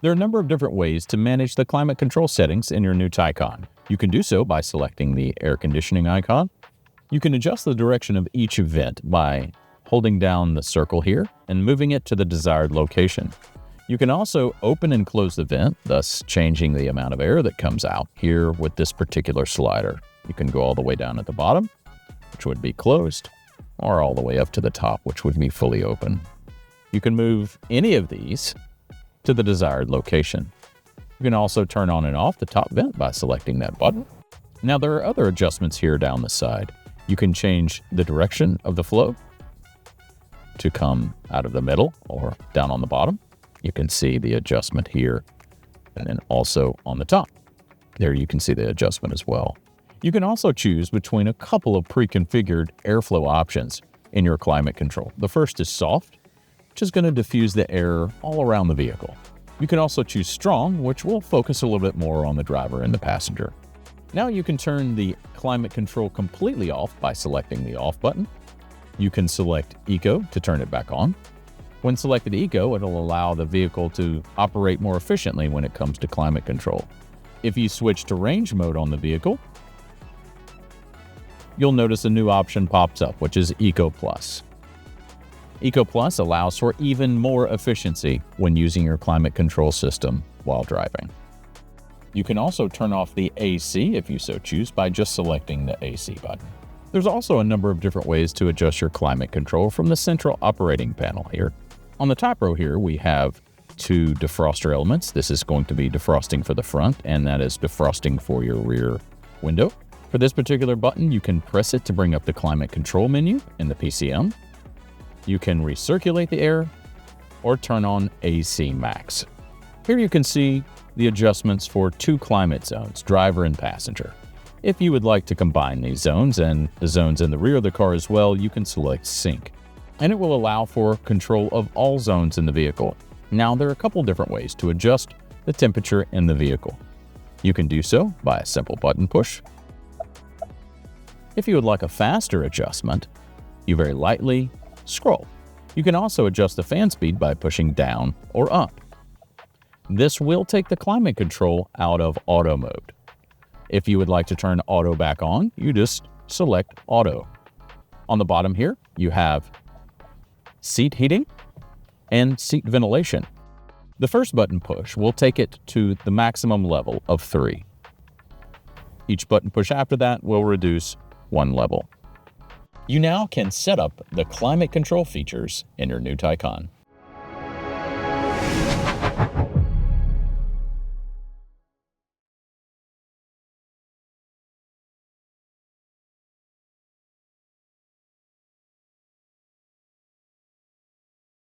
There are a number of different ways to manage the climate control settings in your new Taycan. You can do so by selecting the air conditioning icon. You can adjust the direction of each vent by holding down the circle here and moving it to the desired location. You can also open and close the vent, thus changing the amount of air that comes out here with this particular slider. You can go all the way down at the bottom, which would be closed, or all the way up to the top, which would be fully open. You can move any of these to the desired location. You can also turn on and off the top vent by selecting that button. Now there are other adjustments here down the side. You can change the direction of the flow to come out of the middle or down on the bottom. You can see the adjustment here, and then also on the top. There you can see the adjustment as well. You can also choose between a couple of pre-configured airflow options in your climate control. The first is soft, which is going to diffuse the air all around the vehicle. You can also choose strong, which will focus a little bit more on the driver and the passenger. Now you can turn the climate control completely off by selecting the off button. You can select Eco to turn it back on. When selected Eco, it'll allow the vehicle to operate more efficiently when it comes to climate control. If you switch to range mode on the vehicle, you'll notice a new option pops up, which is Eco Plus. Eco Plus allows for even more efficiency when using your climate control system while driving. You can also turn off the AC if you so choose by just selecting the AC button. There's also a number of different ways to adjust your climate control from the central operating panel here. On the top row here, we have two defroster elements. This is going to be defrosting for the front, and that is defrosting for your rear window. For this particular button, you can press it to bring up the climate control menu in the PCM. You can recirculate the air or turn on AC Max. Here you can see the adjustments for two climate zones, driver and passenger. If you would like to combine these zones and the zones in the rear of the car as well, you can select Sync, and it will allow for control of all zones in the vehicle. Now, there are a couple different ways to adjust the temperature in the vehicle. You can do so by a simple button push. If you would like a faster adjustment, you very lightly scroll. You can also adjust the fan speed by pushing down or up. This will take the climate control out of auto mode. If you would like to turn auto back on, you just select auto. On the bottom here, you have seat heating and seat ventilation. The first button push will take it to the maximum level of 3. Each button push after that will reduce 1 level. You now can set up the climate control features in your new Taycan.